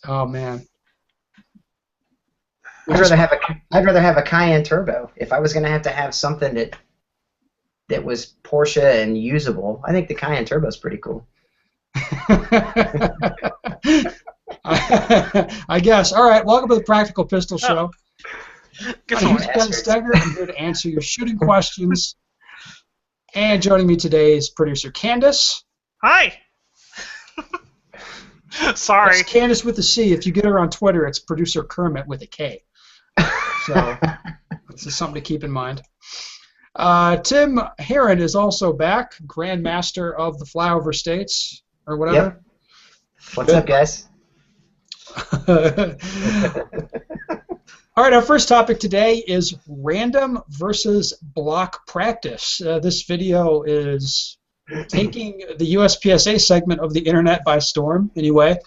Oh man. I'd rather have a Cayenne Turbo. If I was going to have something that was Porsche and usable, I think the Cayenne Turbo is pretty cool. I guess. All right. Welcome to the Practical Pistol Show. Good My name morning. is Ben Steger. I'm here to answer your shooting questions. And joining me today is producer Candice. Hi. Sorry. It's Candice with a C. If you get her on Twitter, it's producer Kermit with a K. So this is something to keep in mind. Tim Herron is also back, Grandmaster of the Flyover States, or whatever. Yep. What's up, guys? All right, our first topic today is random versus block practice. This video is taking the USPSA segment of the internet by storm, anyway.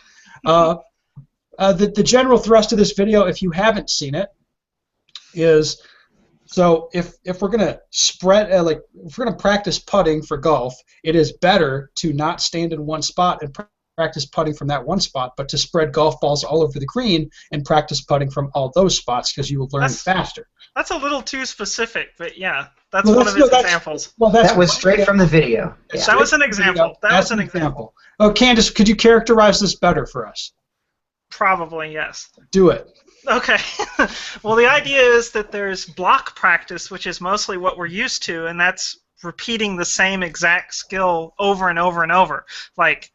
The general thrust of this video, if you haven't seen it, is so if we're gonna spread if we're gonna practice putting for golf, it is better to not stand in one spot and practice putting from that one spot, but to spread golf balls all over the green and practice putting from all those spots because you will learn faster. That's a little too specific, but yeah, that's one of his examples. Well, that was straight from the video. Yeah. That was an example. That was an example. Oh, Candice, could you characterize this better for us? Probably, yes. Do it. Okay. Well, the idea is that there's block practice, which is mostly what we're used to, and that's repeating the same exact skill over and over and over. Like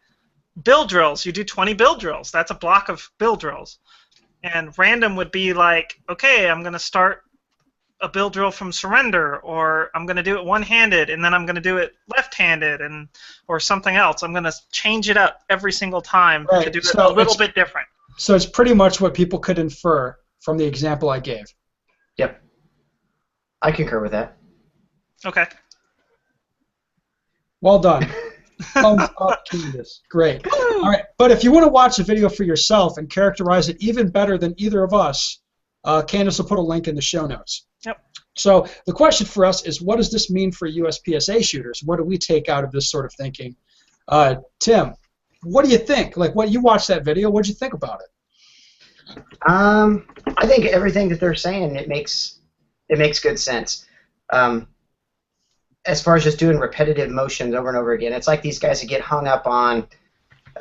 bill drills, you do 20 bill drills. That's a block of bill drills. And random would be like, okay, I'm going to start a bill drill from surrender, or I'm going to do it one-handed, and then I'm going to do it left-handed, or something else. I'm going to change it up every single time to do it a little bit different. So it's pretty much what people could infer from the example I gave. Yep. I concur with that. Okay. Well done. Thumbs up, Candice. Great. All right, but if you want to watch the video for yourself and characterize it even better than either of us, Candice will put a link in the show notes. Yep. So the question for us is, what does this mean for USPSA shooters? What do we take out of this sort of thinking? Tim, what do you think? Like, what you watched that video, what did you think about it? I think everything that they're saying, it makes good sense. As far as just doing repetitive motions over and over again, it's like these guys that get hung up on.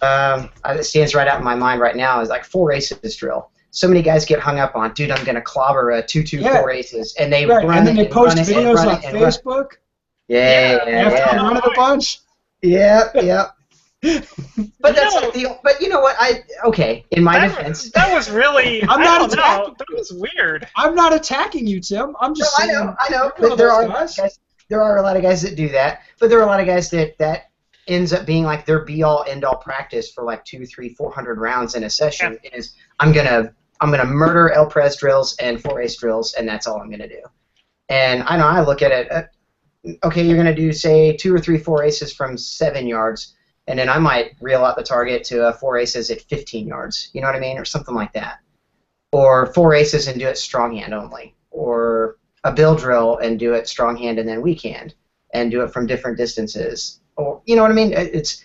It stands right out in my mind right now is like 4 aces drill. So many guys get hung up on, dude, I'm gonna clobber a 2-2-4 aces, and they run and then they post videos on Facebook. Run. Yeah. After they run it a bunch. Yeah. But that's not the. But you know what? In my defense, that was really. I'm not attacking. That was weird. I'm not attacking you, Tim. I'm just saying. I know. But there are a lot of guys that do that. But there are a lot of guys that ends up being like their be-all, end-all practice for like 200, 300, 400 rounds in a session is I'm gonna murder El Pres drills and 4 ace drills, and that's all I'm gonna do. And I know I look at it. Okay, you're gonna do say 2 or 3 4 aces from 7 yards. And then I might reel out the target to 4 aces at 15 yards, you know what I mean, or something like that. Or 4 aces and do it strong hand only. Or a bill drill and do it strong hand and then weak hand, and do it from different distances. Or you know what I mean? It's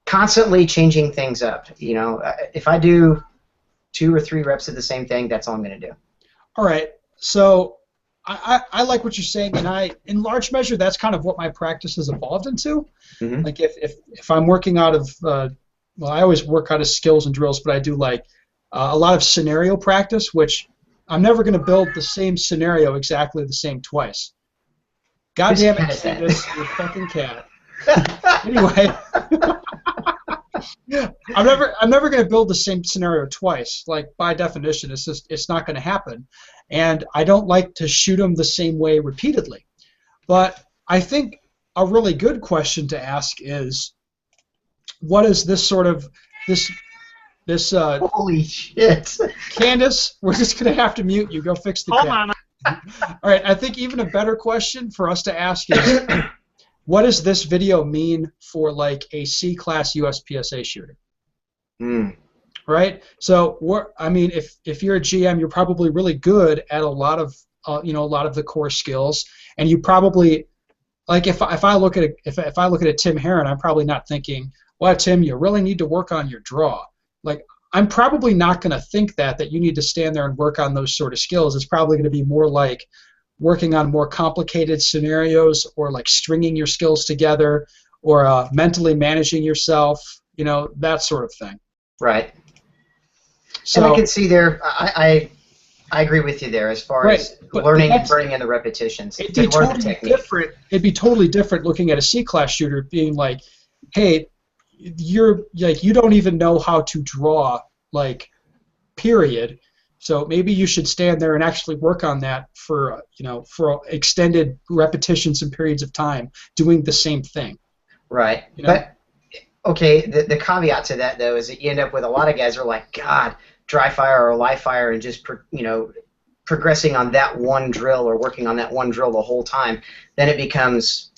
constantly changing things up. You know, if I do 2 or 3 reps of the same thing, that's all I'm going to do. All right. So I like what you're saying, and in large measure, that's kind of what my practice has evolved into. Mm-hmm. Like if I'm working out of, well, I always work out of skills and drills, but I do like a lot of scenario practice, which I'm never going to build the same scenario exactly the same twice. God damn it, Candice, you fucking cat. Anyway, I'm never going to build the same scenario twice. Like by definition, it's not going to happen. And I don't like to shoot them the same way repeatedly. But I think a really good question to ask is, what is this sort of this holy shit. Candice, we're just going to have to mute you. Go fix the cat. Hold on. All right, I think even a better question for us to ask is, what does this video mean for like a C-class USPSA shooter? Right? So, I mean, if you're a GM, you're probably really good at a lot of the core skills, and you probably, like, if I look at a Tim Herron, I'm probably not thinking, well, Tim, you really need to work on your draw. Like, I'm probably not going to think that you need to stand there and work on those sort of skills. It's probably going to be more like working on more complicated scenarios, or like stringing your skills together, or mentally managing yourself, that sort of thing. Right. So, and I can see there, I agree with you there as far as learning and burning in the repetitions. It'd be totally different looking at a C-class shooter being like, hey, you don't even know how to draw, like, period. So maybe you should stand there and actually work on that for extended repetitions and periods of time, doing the same thing. Right. But okay, the caveat to that though is that you end up with a lot of guys who are like, God, dry fire or live fire, and just progressing on that one drill or working on that one drill the whole time. Then it becomes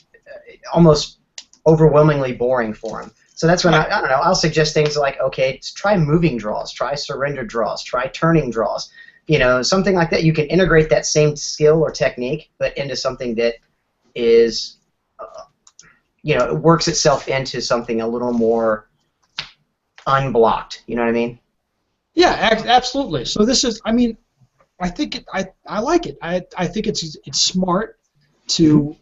almost overwhelmingly boring for them. So that's when I don't know. I'll suggest things like, okay, try moving draws, try surrender draws, try turning draws, something like that. You can integrate that same skill or technique, but into something that is, it works itself into something a little more unblocked. You know what I mean? Yeah, absolutely. So this is, I think I like it. I think it's smart to,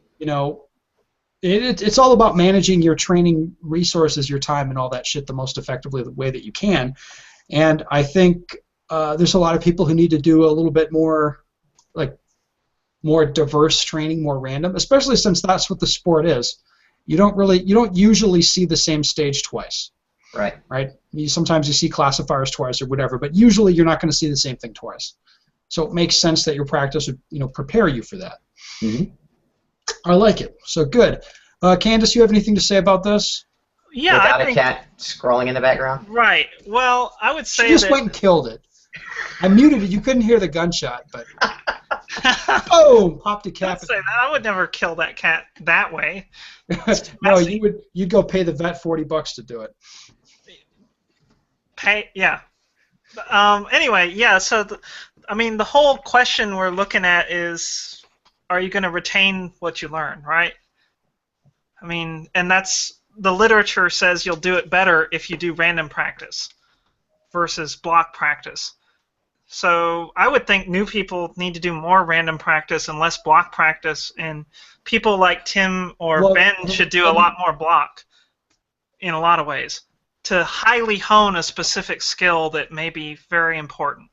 it's all about managing your training resources, your time, and all that shit the most effectively the way that you can. And I think there's a lot of people who need to do a little bit more, like, more diverse training, more random, especially since that's what the sport is. You don't usually see the same stage twice. Right. Right. Sometimes you see classifiers twice or whatever, but usually you're not going to see the same thing twice. So it makes sense that your practice would, prepare you for that. Mm-hmm. I like it. So good. Candice, you have anything to say about this? Yeah, without a cat scrolling in the background? Right. Well, I would say she just went and killed it. I muted it. You couldn't hear the gunshot, but boom, popped a cat. Say that. I would never kill that cat that way. No, you'd go pay the vet $40 to do it. Yeah. Anyway, yeah. So, the whole question we're looking at is, are you going to retain what you learn, right? And that's, the literature says you'll do it better if you do random practice versus block practice. So I would think new people need to do more random practice and less block practice, and people like Tim or Ben should do a lot more block in a lot of ways to highly hone a specific skill that may be very important.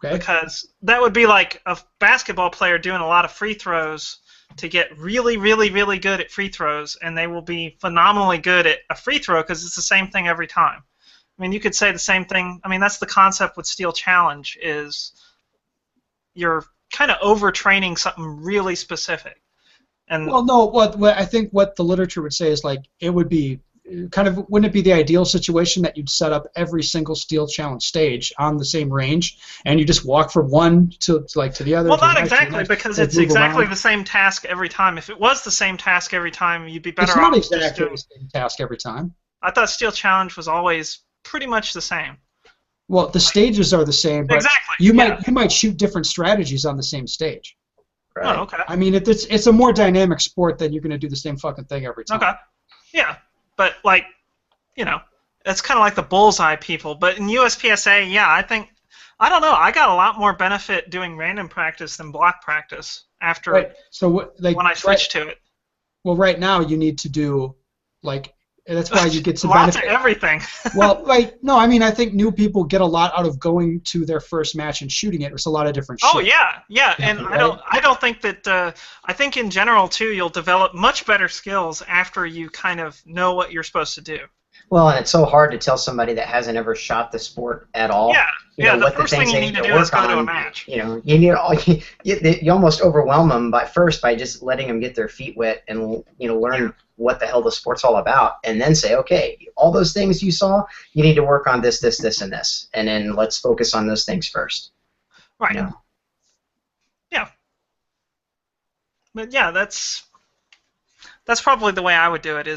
Okay. Because that would be like a basketball player doing a lot of free throws to get really, really, really good at free throws, and they will be phenomenally good at a free throw because it's the same thing every time. You could say the same thing. That's the concept with Steel Challenge, is you're kind of overtraining something really specific. And well, no, what I think what the literature would say is, like, it would be kind of, wouldn't it be the ideal situation that you'd set up every single Steel Challenge stage on the same range, and you just walk from one to the other? Well, not exactly, because it's exactly the same task every time. If it was the same task every time, you'd be better off. It's not exactly the same task every time. I thought Steel Challenge was always pretty much the same. Well, the stages are the same, but exactly. you might shoot different strategies on the same stage. Right. Oh, okay. It's a more dynamic sport than you're going to do the same fucking thing every time. Okay. Yeah. But, that's kind of like the bullseye people. But in USPSA, yeah, I don't know. I got a lot more benefit doing random practice than block practice after when I switched to it. Well, right now you need to do, that's why you get some lots benefit. Of everything. Well, no, I think new people get a lot out of going to their first match and shooting it. It's a lot of different shit. Oh yeah, and right? I don't think that. I think in general too, you'll develop much better skills after you kind of know what you're supposed to do. Well, and it's so hard to tell somebody that hasn't ever shot the sport at all. Yeah, the first thing you need to do is go to a match. You almost overwhelm them by just letting them get their feet wet and learn what the hell the sport's all about, and then say, okay, all those things you saw, you need to work on this, this, this, and this, and then let's focus on those things first. Right. Yeah. But yeah, that's probably the way I would do it.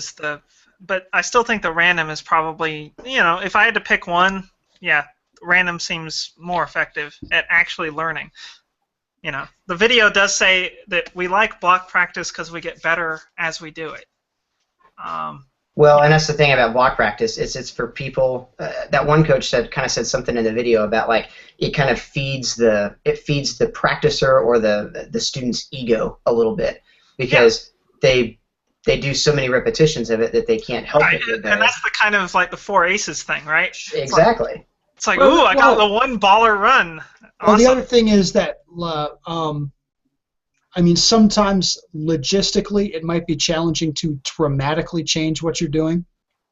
But I still think the random is probably, if I had to pick one, yeah, random seems more effective at actually learning. The video does say that we like block practice because we get better as we do it. Well, and that's the thing about block practice. It's for people. That one coach kind of said something in the video about like it kind of feeds the practicer or the student's ego a little bit because they do so many repetitions of it that they can't help it. And that's the kind of like the 4 aces thing, right? Exactly. It's like, ooh, I got the one baller run. Awesome. Well, the other thing is that, I mean, sometimes logistically it might be challenging to dramatically change what you're doing,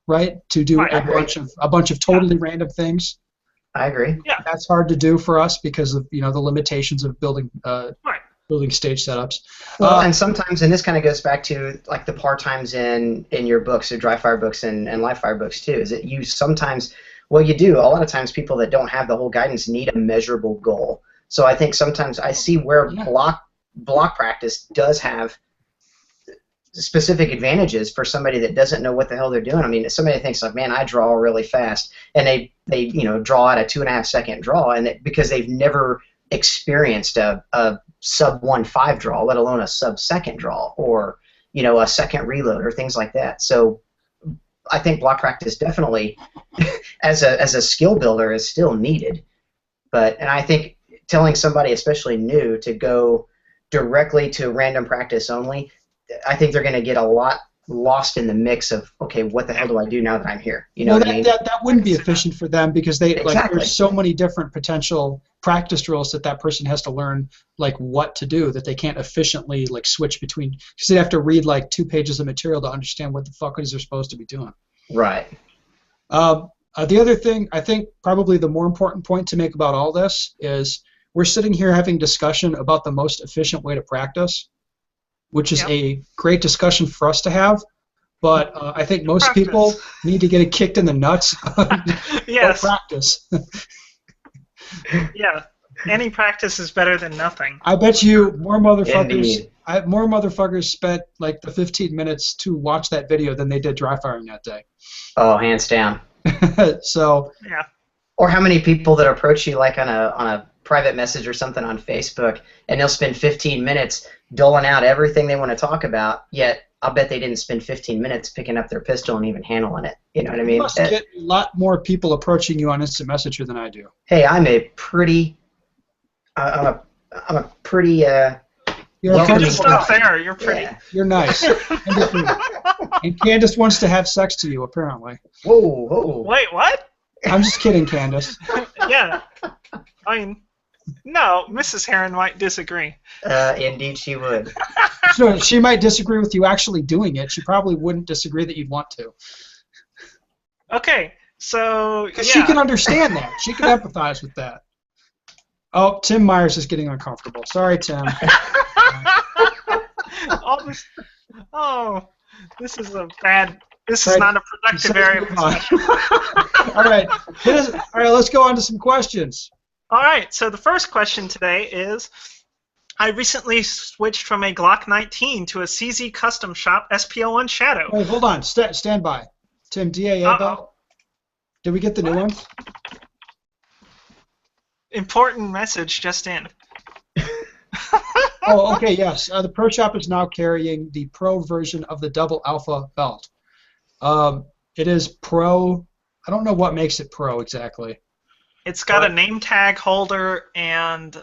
right? To do a bunch of totally random things. I agree. Yeah, that's hard to do for us because of the limitations of building building stage setups. Well, and sometimes, and this kind of goes back to like the par times in your books, or dry fire books and live fire books too, is that you sometimes. Well, you do. A lot of times people that don't have the whole guidance need a measurable goal. So I think sometimes I see where block practice does have specific advantages for somebody that doesn't know what the hell they're doing. I mean, if somebody thinks like, man, I draw really fast, and they draw out a 2.5 second draw, and because they've never experienced a sub 1.5 draw, let alone a sub second draw, or a second reload or things like that. So I think block practice definitely, as a skill builder, is still needed. And I think telling somebody, especially new, to go directly to random practice only, I think they're going to get a lot lost in the mix of, okay, what the hell do I do now that I'm here? You know what I mean? That wouldn't be efficient for them because there's so many different potential practice drills that person has to learn what to do that they can't efficiently switch between, because they have to read 2 pages of material to understand what the fuck is they're supposed to be doing. Right. The other thing, I think probably the more important point to make about all this is we're sitting here having discussion about the most efficient way to practice, which is a great discussion for us to have, but I think most people need to get it kicked in the nuts. Yes. Practice. Yeah. Any practice is better than nothing. I bet you more motherfuckers. Indeed. More motherfuckers spent the 15 minutes to watch that video than they did dry firing that day. Oh, hands down. So. Yeah. Or how many people that approach you on a private message or something on Facebook, and they'll spend 15 minutes doling out everything they want to talk about, yet I'll bet they didn't spend 15 minutes picking up their pistol and even handling it. You know what I mean? You must get a lot more people approaching you on Instant Messenger than I do. Hey, I'm a pretty. You're just not there. You're pretty. Yeah. You're nice. And Candice wants to have sex to you, apparently. Whoa. Wait, what? I'm just kidding, Candice. Yeah. I mean, no, Mrs. Herron might disagree. Indeed she would. So she might disagree with you actually doing it. She probably wouldn't disagree that you'd want to. Okay, so Because she can understand that. She can empathize with that. Oh, Tim Myers is getting uncomfortable. Sorry, Tim. This is a bad. This is not a productive area. All right. Let's go on to some questions. All right. So the first question today is: I recently switched from a Glock 19 to a CZ Custom Shop SPO1 Shadow. Wait, hold on. Stand by. Tim, DAA belt. Did we get the new one? Important message just in. Oh, okay, yes. The Pro Shop is now carrying the Pro version of the Double Alpha belt. It is Pro. I don't know what makes it Pro exactly. It's got a name tag holder and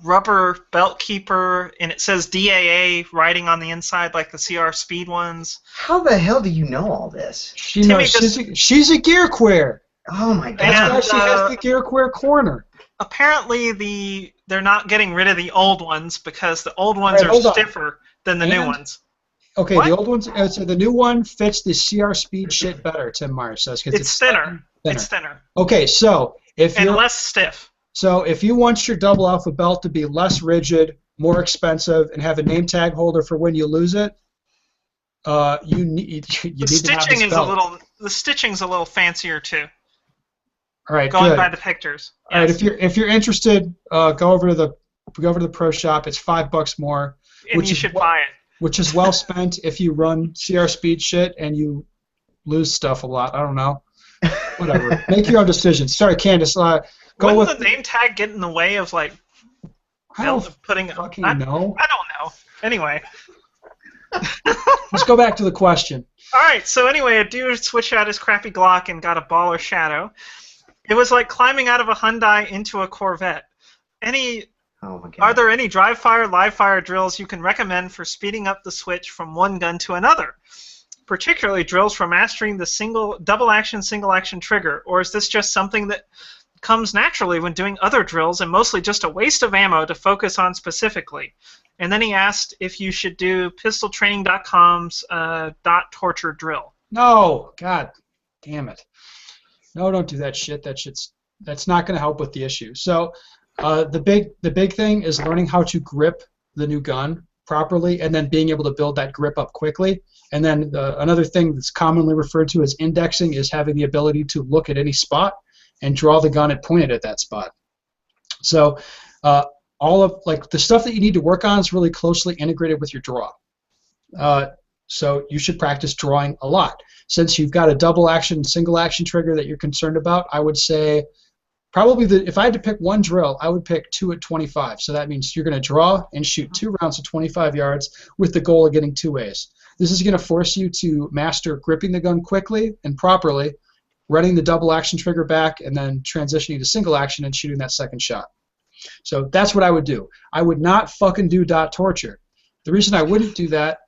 rubber belt keeper, and it says DAA writing on the inside like the CR Speed ones. How the hell do you know all this? She's a gear queer. Oh my god. That's why she has the gear queer corner. Apparently, they're not getting rid of the old ones because the old ones are stiffer than the new ones. Okay, what? The old ones. So the new one fits the CR Speed shit better. Tim Myers says because it's thinner. It's thinner. Okay, so and less stiff. So if you want your Double Alpha belt to be less rigid, more expensive, and have a name tag holder for when you lose it, you need to have this belt. The stitching's a little fancier too. All right, going by the pictures. All right, if you're interested, go over to the Pro Shop. It's $5 more, and you should buy it. Which is well spent if you run CR Speed shit and you lose stuff a lot. I don't know. Whatever. Make your own decision. Sorry, Candice. Wouldn't the name tag get in the way of I don't fucking know. I don't know. Anyway. Let's go back to the question. All right. So anyway, a dude switched out his crappy Glock and got a baller shadow. It was like climbing out of a Hyundai into a Corvette. Oh my God. Are there any dry fire, live fire drills you can recommend for speeding up the switch from one gun to another? Particularly drills for mastering the double action, single action trigger, or is this just something that comes naturally when doing other drills and mostly just a waste of ammo to focus on specifically? And then he asked if you should do pistoltraining.com's dot torture drill. No, God damn it. No, don't do that shit. That's not going to help with the issue. So the big thing is learning how to grip the new gun properly and then being able to build that grip up quickly. And then another thing that's commonly referred to as indexing is having the ability to look at any spot and draw the gun and point it at that spot. So all of the stuff that you need to work on is really closely integrated with your draw. So you should practice drawing a lot. Since you've got a double action, single action trigger that you're concerned about, I would say probably if I had to pick one drill, I would pick 2 at 25. So that means you're going to draw and shoot 2 rounds at 25 yards with the goal of getting 2 A's. This is going to force you to master gripping the gun quickly and properly, running the double action trigger back, and then transitioning to single action and shooting that second shot. So that's what I would do. I would not fucking do dot torture. The reason I wouldn't do that,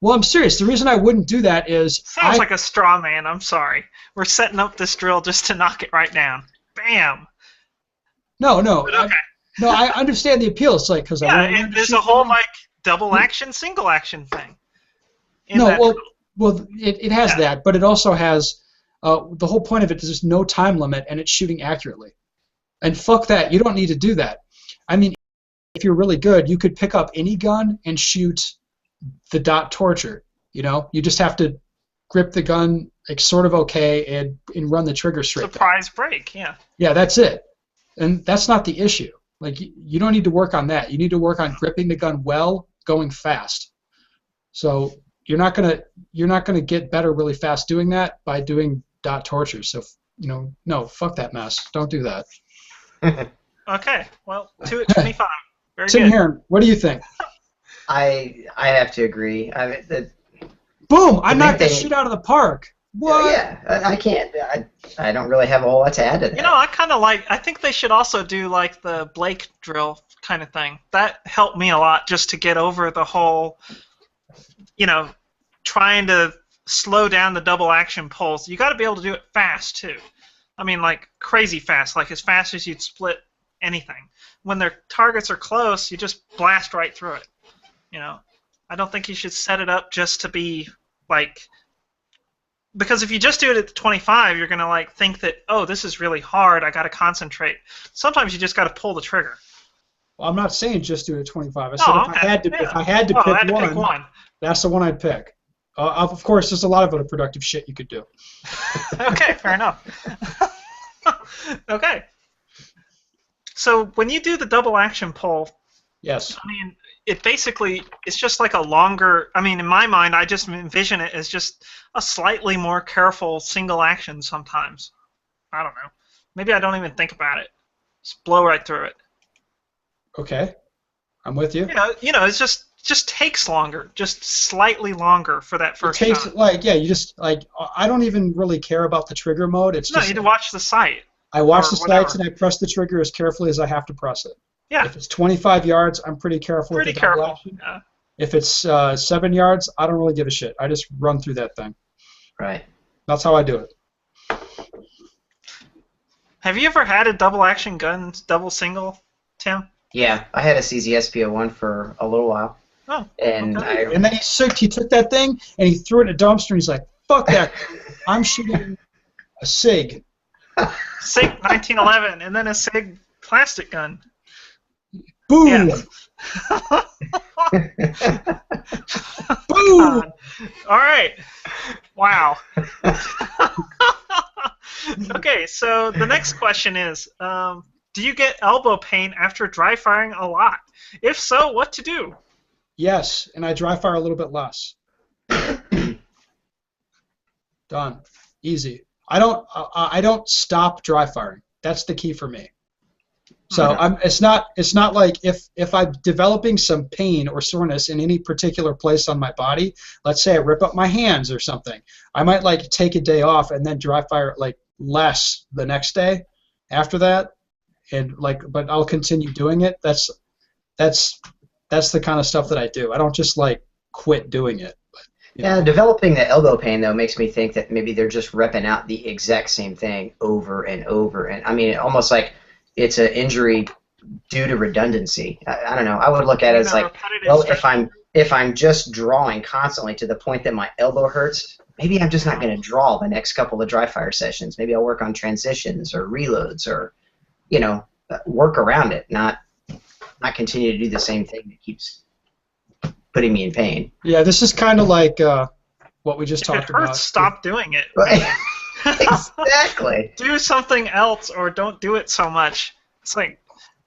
well, I'm serious. The reason I wouldn't do that is Sounds like a straw man. I'm sorry. We're setting up this drill just to knock it right down. Bam. No. Okay. I understand the appeal. It's like because and there's a whole double action, single action thing. It has that, but it also has the whole point of it is there's no time limit and it's shooting accurately. And fuck that. You don't need to do that. I mean, if you're really good, you could pick up any gun and shoot the dot torture. You just have to grip the gun sort of okay and run the trigger straight. Surprise break, yeah. Yeah, that's it. And that's not the issue. You don't need to work on that. You need to work on gripping the gun well, going fast. So you're not gonna get better really fast doing that by doing dot torture. So no, fuck that mess. Don't do that. Okay, well, 2 at 25. Very Tim good. Herron, what do you think? I have to agree. Boom! I knocked that shit out of the park. What? Yeah, I can't. I don't really have a whole lot to add to that. I think they should also do the Blake drill kind of thing. That helped me a lot just to get over the whole, trying to slow down the double action pulls. You got to be able to do it fast too. I mean, crazy fast, as fast as you'd split anything. When their targets are close, you just blast right through it. I don't think you should set it up just to be because if you just do it at the 25, you're gonna think that, oh, this is really hard. I got to concentrate. Sometimes you just got to pull the trigger. Well, I'm not saying just do it at 25. I said if I had to pick one, that's the one I'd pick. Of course, there's a lot of other productive shit you could do. Okay, fair enough. Okay. So when you do the double action pull, yes. I mean, it's just a longer. I mean, in my mind, I just envision it as just a slightly more careful single action. Sometimes, I don't know. Maybe I don't even think about it. Just blow right through it. Okay, I'm with you. It's just takes longer, just slightly longer for that first shot. You just I don't even really care about the trigger mode. It's you need to watch the sight. I watch the sights and I press the trigger as carefully as I have to press it. Yeah. If it's 25 yards, I'm pretty careful. Pretty careful. Yeah. If it's 7 yards, I don't really give a shit. I just run through that thing. Right. That's how I do it. Have you ever had a double action gun, double single, Tim? Yeah, I had a CZSP01 for a little while. Oh. And okay. And then he took that thing and he threw it in a dumpster and he's like, fuck that. I'm shooting a SIG. SIG 1911 and then a SIG plastic gun. Boom! Yeah. Boom! All right. Wow. Okay, so the next question is, do you get elbow pain after dry firing a lot? If so, what to do? Yes, and I dry fire a little bit less. Done. Easy. I don't stop dry firing. That's the key for me. So it's not like if I'm developing some pain or soreness in any particular place on my body, let's say I rip up my hands or something, I might like take a day off and then dry fire like less the next day after that, and like, but I'll continue doing it. That's the kind of stuff that I do. I don't just like quit doing it. But, yeah, developing the elbow pain though makes me think that maybe they're just repping out the exact same thing over and over, and I mean almost like it's an injury due to redundancy. I don't know. I would look at it as like, well, if I'm just drawing constantly to the point that my elbow hurts, maybe I'm just not going to draw the next couple of dry fire sessions. Maybe I'll work on transitions or reloads or, you know, work around it, not continue to do the same thing that keeps putting me in pain. Yeah, this is kind of like what we just talked about. If it hurts, stop doing it. Right. Exactly. Do something else or don't do it so much. It's like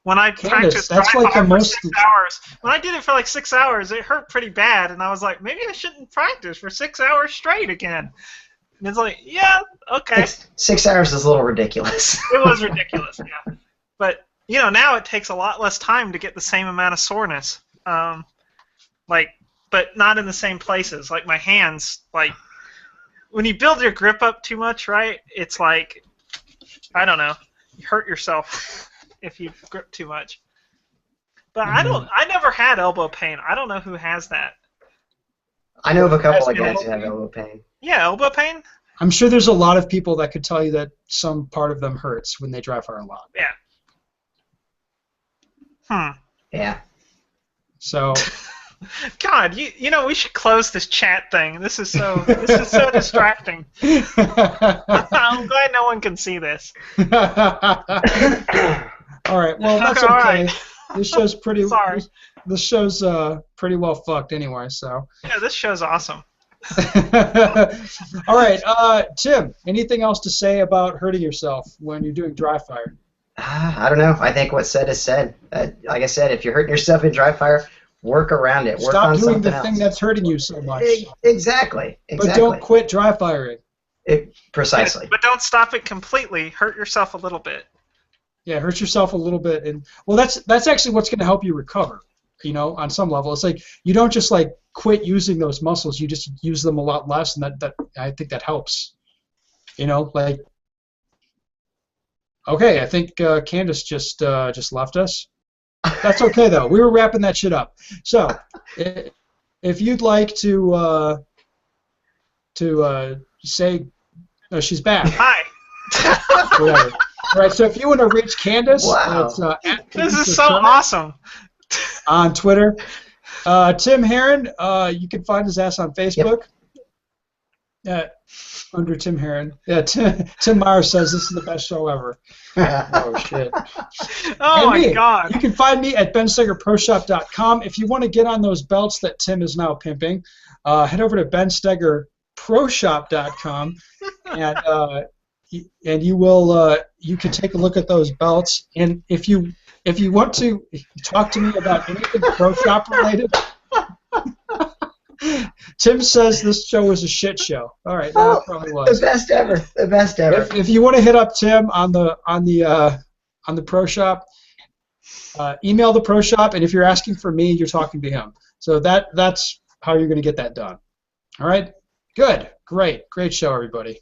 when I practiced that's like the most... for 6 hours. When I did it for like 6 hours, it hurt pretty bad, and I was like, maybe I shouldn't practice for 6 hours straight again. And it's like, yeah, okay. 6 hours is a little ridiculous. It was ridiculous, yeah. But you know, now it takes a lot less time to get the same amount of soreness. But not in the same places. Like my hands, like when you build your grip up too much, right? It's like, I don't know, you hurt yourself if you grip too much. But I never had elbow pain. I don't know who has that. I know of a couple of guys who have elbow pain. Yeah, elbow pain? I'm sure there's a lot of people that could tell you that some part of them hurts when they dry fire a lot. Yeah. Yeah. So... God, you know we should close this chat thing. This is so distracting. I'm glad no one can see this. All right, well that's okay. Right. This show's pretty. Sorry. This show's pretty well fucked anyway. So. Yeah, this show's awesome. All right, Tim. Anything else to say about hurting yourself when you're doing dry fire? I don't know. I think what's said is said. Like I said, if you're hurting yourself in dry fire, work around it. Work on Stop doing the else. thing that's hurting you so much. Exactly. But don't quit dry firing. Precisely. But don't stop it completely. Hurt yourself a little bit. Yeah, hurt yourself a little bit, and well, that's actually what's going to help you recover. You know, on some level, it's like you don't just like quit using those muscles. You just use them a lot less, and that I think that helps. You know, like. Okay, I think Candice just left us. That's okay though. We were wrapping that shit up. So, if you'd like to say, oh, she's back. Hi. Whatever. All right. So if you want to reach Candice, wow. It's this is so awesome. On Twitter, Tim Herron. You can find his ass on Facebook. Yep. Under Tim Herron. Yeah, Tim Myers says this is the best show ever. Oh, shit. Oh, my God. You can find me at benstegerproshop.com. If you want to get on those belts that Tim is now pimping, head over to benstegerproshop.com, and you will you can take a look at those belts. And if you want to talk to me about anything Pro Shop related, Tim says this show was a shit show. All right, that probably was. The best ever. The best ever. If you want to hit up Tim on the Pro Shop, email the Pro Shop, and if you're asking for me, you're talking to him. So that's how you're going to get that done. All right? Good. Great show, everybody.